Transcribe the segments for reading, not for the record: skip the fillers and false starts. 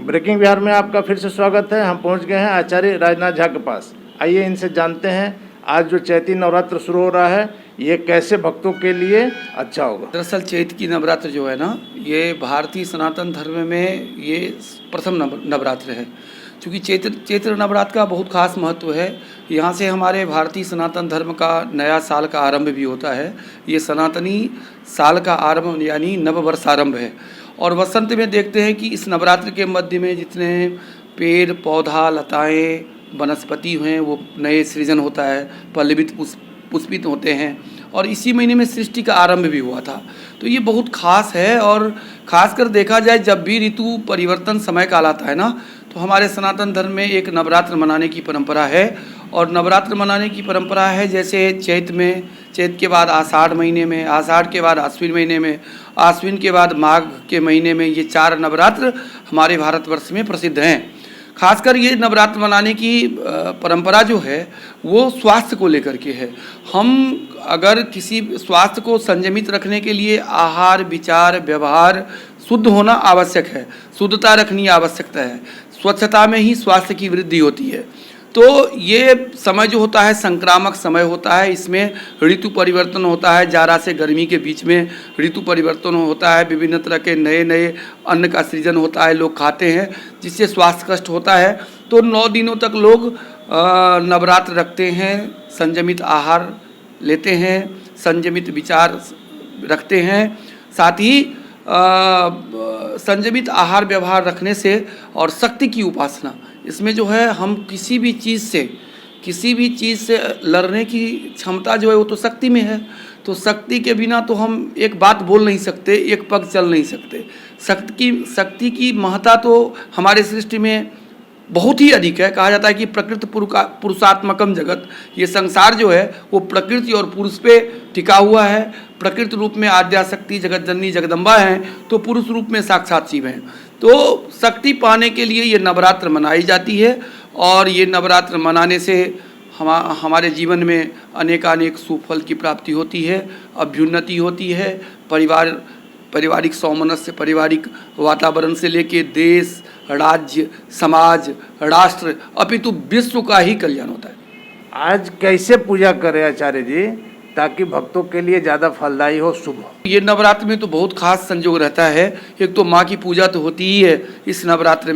Breaking Bihar में आपका फिर से स्वागत है। हम पहुंच गए हैं आचार्य राजनाथ झा के पास। आइए इनसे जानते हैं आज जो चैती नवरात्र शुरू हो रहा है ये कैसे भक्तों के लिए अच्छा होगा। दरअसल चैत की नवरात्र जो है ना, ये भारतीय सनातन धर्म में ये प्रथम नवरात्र है। क्योंकि चैत्र नवरात्र का बहुत खास महत्व है। यहाँ से हमारे भारतीय सनातन धर्म का नया साल का आरंभ भी होता है। ये सनातनी साल का आरंभ यानी नववर्षारंभ है। और वसंत में देखते हैं कि इस नवरात्र के मध्य में जितने पेड़ पौधा लताएँ वनस्पति हैं वो नए सृजन होता है, पल्लवित पुष्पित होते हैं। और इसी महीने में सृष्टि का आरंभ भी हुआ था। तो ये बहुत खास है। और खासकर देखा जाए जब भी ऋतु परिवर्तन समय काल आता है ना, तो हमारे सनातन धर्म में एक नवरात्र मनाने की परंपरा है। और नवरात्र मनाने की परंपरा है जैसे चैत के बाद आषाढ़ महीने में, आषाढ़ के बाद आश्विन महीने में, आश्विन के बाद माघ के महीने में, ये 4 नवरात्र हमारे भारतवर्ष में प्रसिद्ध हैं। खासकर ये नवरात्र मनाने की परंपरा जो है वो स्वास्थ्य को लेकर के है। हम अगर किसी स्वास्थ्य को संयमित रखने के लिए आहार विचार व्यवहार शुद्ध होना आवश्यक है, शुद्धता रखनी आवश्यकता है। स्वच्छता में ही स्वास्थ्य की वृद्धि होती है। तो ये समय जो होता है संक्रामक समय होता है। इसमें ऋतु परिवर्तन होता है, जाड़ा से गर्मी के बीच में ऋतु परिवर्तन होता है। विभिन्न तरह के नए नए अन्न का सृजन होता है, लोग खाते हैं जिससे स्वास्थ्य कष्ट होता है। तो 9 दिनों तक लोग नवरात्र रखते हैं, संयमित आहार लेते हैं, संयमित विचार रखते हैं। साथ ही संयमित आहार व्यवहार रखने से और शक्ति की उपासना, इसमें जो है हम किसी भी चीज़ से लड़ने की क्षमता जो है वो तो शक्ति में है। तो शक्ति के बिना तो हम एक बात बोल नहीं सकते, एक पग चल नहीं सकते। शक्ति की महत्ता तो हमारे सृष्टि में बहुत ही अधिक है। कहा जाता है कि प्रकृति पुरुषात्मकम जगत, ये संसार जो है वो प्रकृति और पुरुष पे टिका हुआ है। प्रकृति रूप में आद्या शक्ति जगत जननी जगदम्बा हैं, तो पुरुष रूप में साक्षात शिव हैं। तो शक्ति पाने के लिए ये नवरात्र मनाई जाती है। और ये नवरात्र मनाने से हमारे जीवन में अनेकानेक सुफल की प्राप्ति होती है, अभ्युन्नति होती है। पारिवारिक सौमनस्य, पारिवारिक वातावरण से लेके देश राज्य समाज राष्ट्र अपितु विश्व का ही कल्याण होता है। आज कैसे पूजा करें आचार्य जी ताकि भक्तों के लिए ज़्यादा फलदायी हो, शुभ हो। ये नवरात्र में तो बहुत खास संयोग रहता है। एक तो माँ की पूजा तो होती ही है इस नवरात्र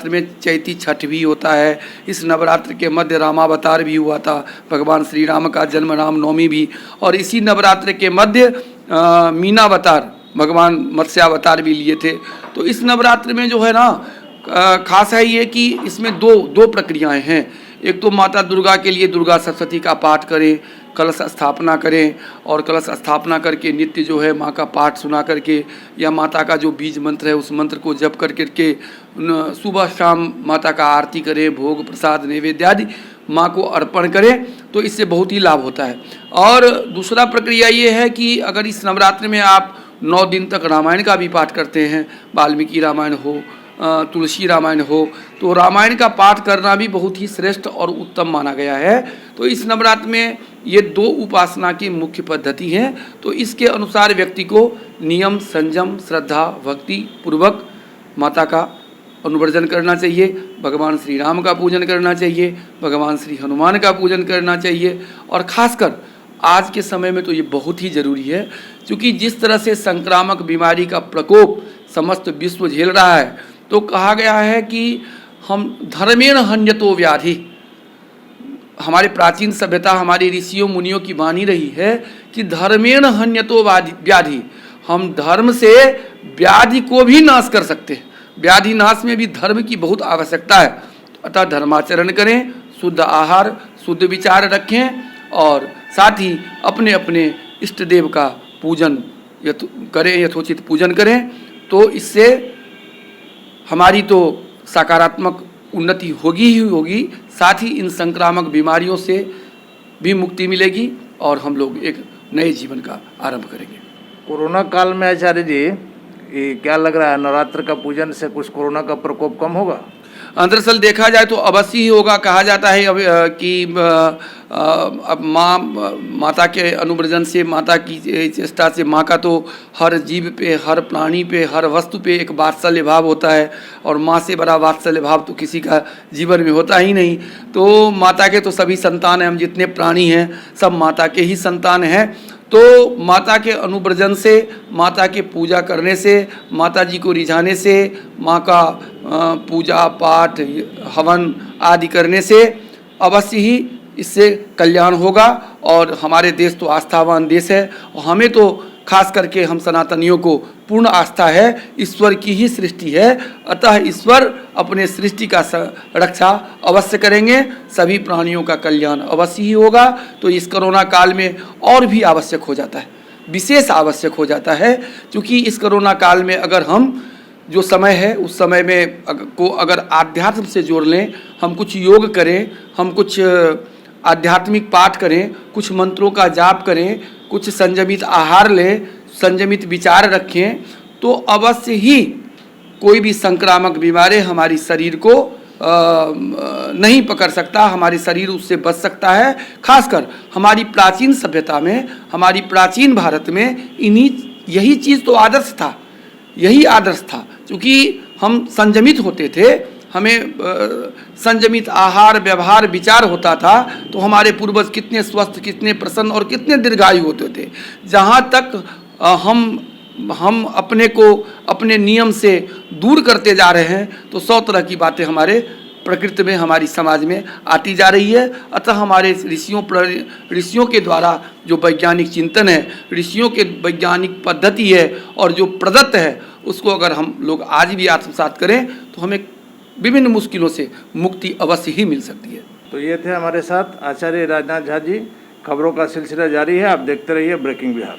में चैती छठ भी होता है। इस नवरात्र के मध्य रामावतार भी हुआ था, भगवान श्री राम का जन्म रामनवमी भी। और इसी नवरात्र के मध्य मीनावतार भगवान मत्स्यावतार भी लिए थे। तो इस नवरात्र में जो है ना खास है ये कि इसमें दो प्रक्रियाएं हैं। एक तो माता दुर्गा के लिए दुर्गा सप्तशती का पाठ करें, कलश स्थापना करें और कलश स्थापना करके नित्य जो है माँ का पाठ सुना करके या माता का जो बीज मंत्र है उस मंत्र को जप कर करके सुबह शाम माता का आरती करें, भोग प्रसाद नैवेद्य आदि माँ को अर्पण करें। तो इससे बहुत ही लाभ होता है। और दूसरा प्रक्रिया ये है कि अगर इस नवरात्र में आप 9 दिन तक रामायण का भी पाठ करते हैं, वाल्मीकि रामायण हो, तुलसी रामायण हो, तो रामायण का पाठ करना भी बहुत ही श्रेष्ठ और उत्तम माना गया है। तो इस नवरात्र में ये 2 उपासना की मुख्य पद्धति हैं। तो इसके अनुसार व्यक्ति को नियम संयम श्रद्धा भक्ति पूर्वक माता का अनुवर्जन करना चाहिए, भगवान श्री राम का पूजन करना चाहिए, भगवान श्री हनुमान का पूजन करना चाहिए। और खासकर आज के समय में तो ये बहुत ही ज़रूरी है, क्योंकि जिस तरह से संक्रामक बीमारी का प्रकोप समस्त विश्व झेल रहा है, तो कहा गया है कि हम धर्मेण हन्यतो व्याधि, हमारी प्राचीन सभ्यता हमारी ऋषियों मुनियों की वाणी रही है कि धर्मेण हन्यतो व्याधि, हम धर्म से व्याधि को भी नाश कर सकते हैं। व्याधि नाश में भी धर्म की बहुत आवश्यकता है। अतः धर्माचरण करें, शुद्ध आहार शुद्ध विचार रखें और साथ ही अपने अपने इष्ट देव का पूजन करें, यथोचित पूजन करें। तो इससे हमारी तो सकारात्मक उन्नति होगी ही होगी, साथ ही इन संक्रामक बीमारियों से भी मुक्ति मिलेगी और हम लोग एक नए जीवन का आरंभ करेंगे। कोरोना काल में आचार्य जी ये क्या लग रहा है, नवरात्र का पूजन से कुछ कोरोना का प्रकोप कम होगा? दरअसल देखा जाए तो अवश्य ही होगा। कहा जाता है कि अब माता के अनुब्रजन से, माता की चेष्टा से, माँ का तो हर जीव पे, हर प्राणी पे, हर वस्तु पे एक वात्सल्य भाव होता है, और माँ से बड़ा वात्सल्य भाव तो किसी का जीवन में होता ही नहीं। तो माता के तो सभी संतान हैं, हम जितने प्राणी हैं सब माता के ही संतान हैं। तो माता के अनुब्रजन से, माता के पूजा करने से, माता जी को रिझाने से, माँ का पूजा पाठ हवन आदि करने से अवश्य ही इससे कल्याण होगा। और हमारे देश तो आस्थावान देश है, और हमें तो खास करके हम सनातनियों को पूर्ण आस्था है, ईश्वर की ही सृष्टि है, अतः ईश्वर अपने सृष्टि का रक्षा अवश्य करेंगे, सभी प्राणियों का कल्याण अवश्य ही होगा। तो इस कोरोना काल में और भी आवश्यक हो जाता है, विशेष आवश्यक हो जाता है, क्योंकि इस कोरोना काल में अगर हम जो समय है उस समय में अगर आध्यात्म से जोड़ लें, हम कुछ योग करें, हम कुछ आध्यात्मिक पाठ करें, कुछ मंत्रों का जाप करें, कुछ संयमित आहार लें, संयमित विचार रखें, तो अवश्य ही कोई भी संक्रामक बीमारी हमारी शरीर को नहीं पकड़ सकता, हमारी शरीर उससे बच सकता है। खासकर हमारी प्राचीन सभ्यता में, हमारी प्राचीन भारत में यही चीज़ तो आदर्श था, यही आदर्श था, क्योंकि हम संयमित होते थे, हमें संयमित आहार व्यवहार विचार होता था, तो हमारे पूर्वज कितने स्वस्थ, कितने प्रसन्न और कितने दीर्घायु होते थे। जहाँ तक हम अपने को अपने नियम से दूर करते जा रहे हैं, तो 100 तरह की बातें हमारे प्रकृति में, हमारी समाज में आती जा रही है। अतः हमारे ऋषियों के द्वारा जो वैज्ञानिक चिंतन है, ऋषियों के वैज्ञानिक पद्धति है और जो प्रदत्त है, उसको अगर हम लोग आज भी आत्मसात करें तो हमें विभिन्न मुश्किलों से मुक्ति अवश्य ही मिल सकती है। तो ये थे हमारे साथ आचार्य राजनाथ झा जी। खबरों का सिलसिला जारी है, आप देखते रहिए ब्रेकिंग बिहार।